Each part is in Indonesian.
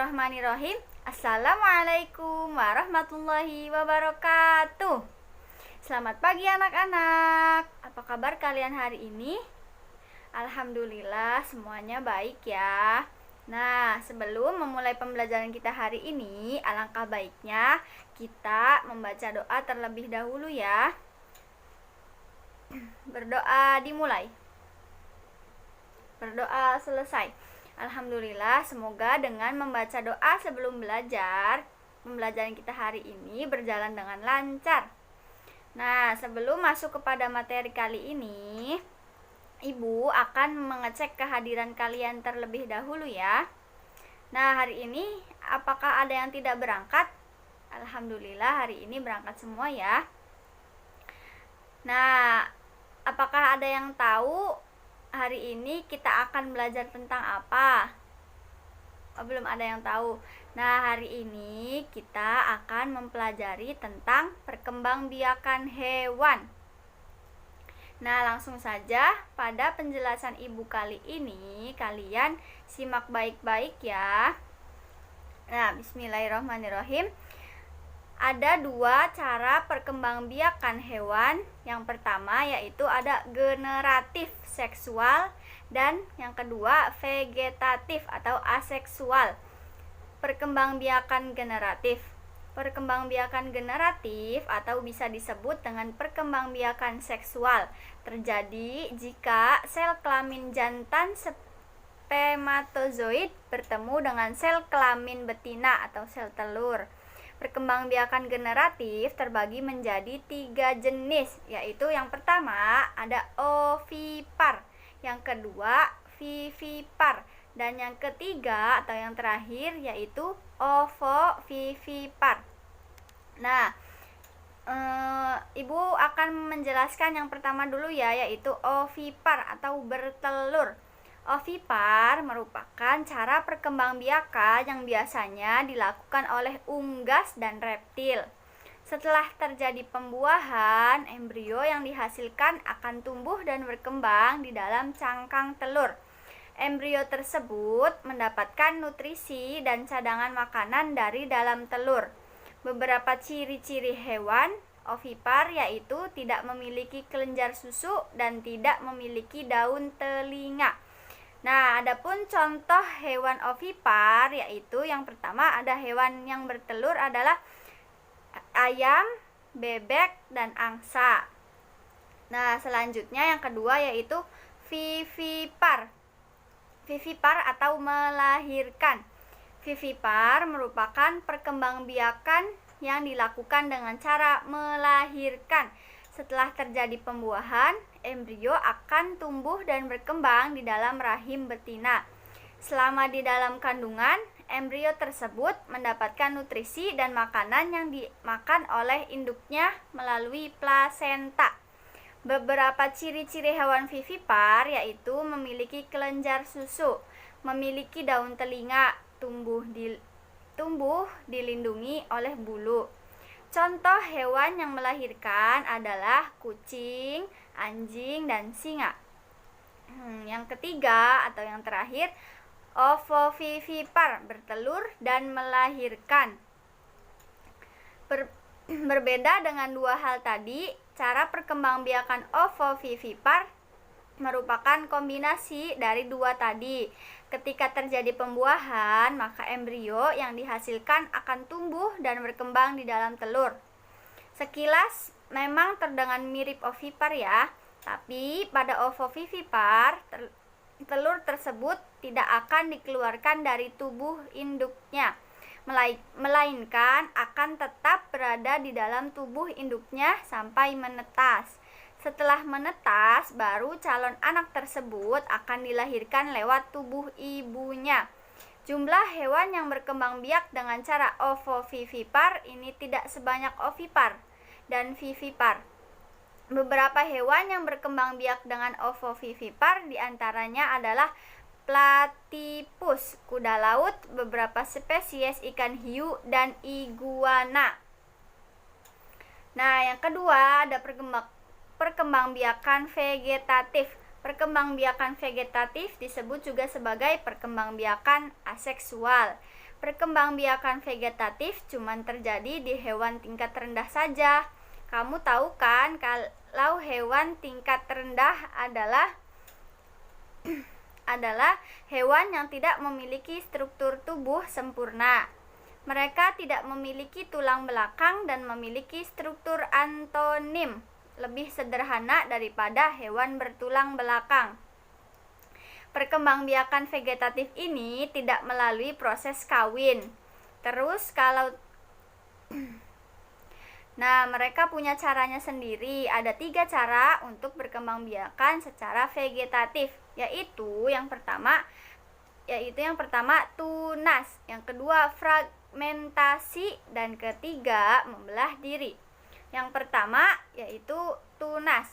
Bismillahirrahmanirrahim. Assalamualaikum warahmatullahi wabarakatuh. Selamat pagi anak-anak. Apa kabar kalian hari ini? Alhamdulillah semuanya baik ya. Nah, sebelum memulai pembelajaran kita hari ini, alangkah baiknya kita membaca doa terlebih dahulu ya. Berdoa dimulai. Berdoa selesai. Alhamdulillah, semoga dengan membaca doa sebelum belajar, pembelajaran kita hari ini berjalan dengan lancar. Nah, sebelum masuk kepada materi kali ini, Ibu akan mengecek kehadiran kalian terlebih dahulu ya. Nah, hari ini apakah ada yang tidak berangkat? Alhamdulillah, hari ini berangkat semua ya. Nah, apakah ada yang tahu hari ini kita akan belajar tentang apa? Belum ada yang tahu. Nah, hari ini kita akan mempelajari tentang perkembangbiakan hewan. Nah, langsung saja pada penjelasan Ibu kali ini, kalian simak baik-baik ya. Nah, bismillahirrahmanirrahim. Ada dua cara perkembangbiakan hewan. Yang pertama yaitu ada generatif seksual dan yang kedua vegetatif atau aseksual. Perkembangbiakan generatif. Perkembangbiakan generatif atau bisa disebut dengan perkembangbiakan seksual terjadi jika sel kelamin jantan spermatozoid bertemu dengan sel kelamin betina atau sel telur. Perkembangbiakan generatif terbagi menjadi 3 jenis, yaitu yang pertama ada ovipar, yang kedua vivipar, dan yang ketiga atau yang terakhir yaitu ovovivipar. Nah, Ibu akan menjelaskan yang pertama dulu ya, yaitu ovipar atau bertelur. Ovipar merupakan cara perkembangbiakan yang biasanya dilakukan oleh unggas dan reptil. Setelah terjadi pembuahan, embrio yang dihasilkan akan tumbuh dan berkembang di dalam cangkang telur. Embrio tersebut mendapatkan nutrisi dan cadangan makanan dari dalam telur. Beberapa ciri-ciri hewan ovipar yaitu tidak memiliki kelenjar susu dan tidak memiliki daun telinga. Nah, adapun contoh hewan ovipar yaitu yang pertama ada hewan yang bertelur adalah ayam, bebek, dan angsa. Nah, selanjutnya yang kedua yaitu vivipar. Vivipar atau melahirkan. Vivipar merupakan perkembangbiakan yang dilakukan dengan cara melahirkan. Setelah terjadi pembuahan, embrio akan tumbuh dan berkembang di dalam rahim betina. Selama di dalam kandungan, embrio tersebut mendapatkan nutrisi dan makanan yang dimakan oleh induknya melalui plasenta. Beberapa ciri-ciri hewan vivipar yaitu memiliki kelenjar susu, memiliki daun telinga, tumbuh dilindungi oleh bulu. Contoh hewan yang melahirkan adalah kucing, anjing, dan singa. Yang ketiga atau yang terakhir, ovovivipar, bertelur dan melahirkan. Berbeda dengan dua hal tadi, cara perkembangbiakan ovovivipar merupakan kombinasi dari dua tadi. Ketika terjadi pembuahan, maka embrio yang dihasilkan akan tumbuh dan berkembang di dalam telur. Sekilas memang terdengar mirip ovipar ya, tapi pada ovovivipar telur tersebut tidak akan dikeluarkan dari tubuh induknya, melainkan akan tetap berada di dalam tubuh induknya sampai menetas. Setelah menetas, baru calon anak tersebut akan dilahirkan lewat tubuh ibunya. Jumlah hewan yang berkembang biak dengan cara ovovivipar ini tidak sebanyak ovipar dan vivipar. Beberapa hewan yang berkembang biak dengan ovovivipar diantaranya adalah platypus, kuda laut, beberapa spesies ikan hiu, dan iguana. Nah, yang kedua ada perkembangbiakan vegetatif. Perkembangbiakan vegetatif disebut juga sebagai perkembangbiakan aseksual. Perkembangbiakan vegetatif cuma terjadi di hewan tingkat rendah saja. Kamu tahu kan kalau hewan tingkat rendah adalah hewan yang tidak memiliki struktur tubuh sempurna. Mereka tidak memiliki tulang belakang dan memiliki struktur antonim lebih sederhana daripada hewan bertulang belakang. Perkembangbiakan vegetatif ini tidak melalui proses kawin. Terus Nah, mereka punya caranya sendiri. Ada 3 cara untuk berkembangbiakan secara vegetatif, yaitu yang pertama tunas, yang kedua fragmentasi, dan ketiga membelah diri. Yang pertama yaitu tunas.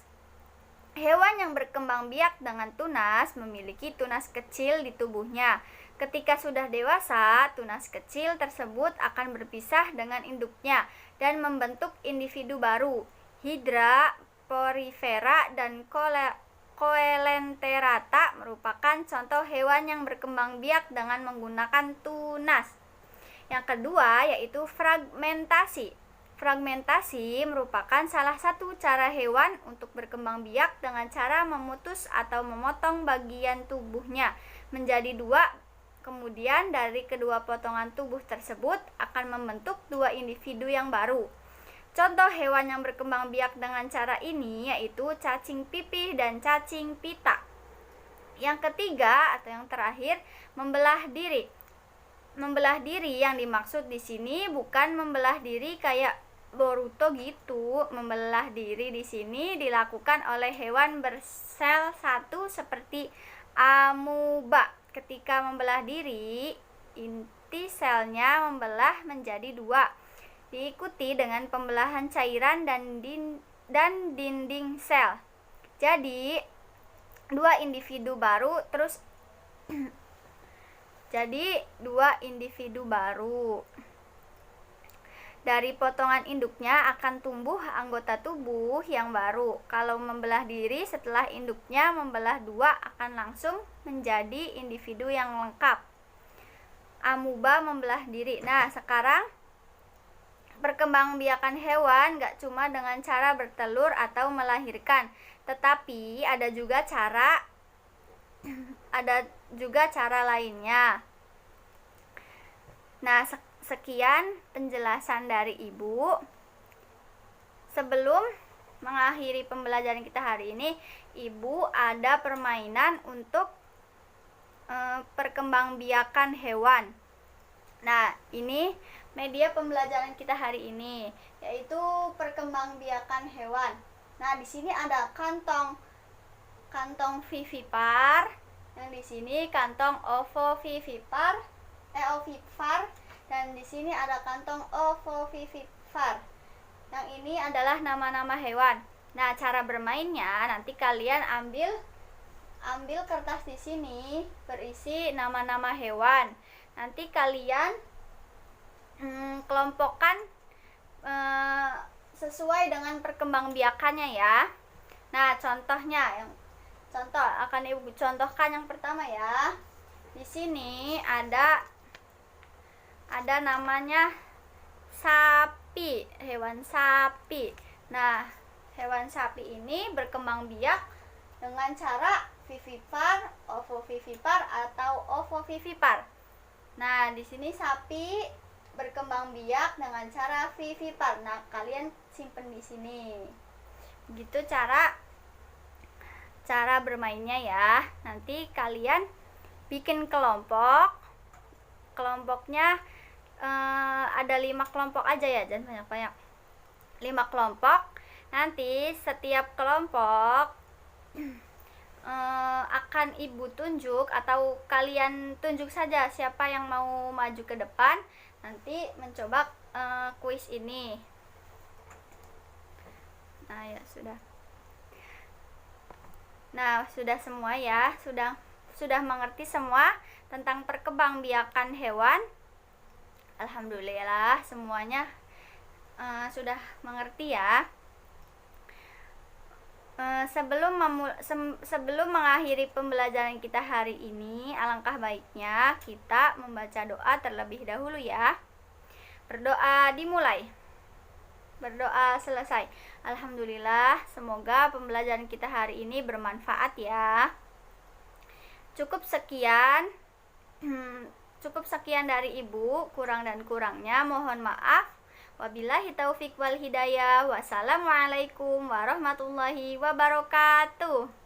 Hewan yang berkembang biak dengan tunas memiliki tunas kecil di tubuhnya. Ketika sudah dewasa, tunas kecil tersebut akan berpisah dengan induknya dan membentuk individu baru. Hydra, Porifera, dan Coelenterata merupakan contoh hewan yang berkembang biak dengan menggunakan tunas. Yang kedua yaitu fragmentasi. Fragmentasi merupakan salah satu cara hewan untuk berkembang biak dengan cara memutus atau memotong bagian tubuhnya menjadi 2. Kemudian dari kedua potongan tubuh tersebut akan membentuk 2 individu yang baru. Contoh hewan yang berkembang biak dengan cara ini yaitu cacing pipih dan cacing pita. Yang ketiga atau yang terakhir, membelah diri. Membelah diri yang dimaksud di sini bukan membelah diri kayak Boruto gitu. Membelah diri di sini dilakukan oleh hewan bersel satu seperti amuba. Ketika membelah diri, inti selnya membelah menjadi 2, diikuti dengan pembelahan cairan dan dinding sel. Jadi 2 individu baru dari potongan induknya akan tumbuh anggota tubuh yang baru. Kalau membelah diri setelah induknya membelah 2 akan langsung menjadi individu yang lengkap. Amuba membelah diri. Nah, sekarang perkembangbiakan hewan gak cuma dengan cara bertelur atau melahirkan, tetapi ada juga cara lainnya. Nah, sekian penjelasan dari Ibu. Sebelum mengakhiri pembelajaran kita hari ini, Ibu ada permainan untuk perkembangbiakan hewan. Nah, ini media pembelajaran kita hari ini, yaitu perkembangbiakan hewan. Nah, di sini ada kantong vivipar, yang di sini kantong ovovivipar, dan di sini ada kantong ovovivipar. Yang ini adalah nama-nama hewan. Nah, cara bermainnya nanti kalian ambil kertas di sini berisi nama-nama hewan. Nanti kalian kelompokkan sesuai dengan perkembangbiakannya ya. Nah, contoh akan Ibu contohkan yang pertama ya. Di sini ada namanya sapi, hewan sapi. Nah, hewan sapi ini berkembang biak dengan cara vivipar, ovovivipar atau ovovivipar. Nah, di sini sapi berkembang biak dengan cara vivipar. Nah, kalian simpen di sini. Begitu cara bermainnya ya. Nanti kalian bikin kelompoknya ada 5 kelompok aja ya, jangan banyak-banyak. 5 kelompok. Nanti setiap kelompok akan Ibu tunjuk atau kalian tunjuk saja siapa yang mau maju ke depan nanti mencoba kuis ini. Nah, ya sudah. Nah, sudah semua ya, sudah mengerti semua tentang perkembangbiakan hewan. Alhamdulillah semuanya sudah mengerti ya. Sebelum mengakhiri pembelajaran kita hari ini, alangkah baiknya kita membaca doa terlebih dahulu ya. Berdoa dimulai. Berdoa selesai. Alhamdulillah, semoga pembelajaran kita hari ini bermanfaat ya. Cukup sekian dari Ibu, kurang dan kurangnya mohon maaf. Wabillahi taufik wal hidayah. Wassalamualaikum warahmatullahi wabarakatuh.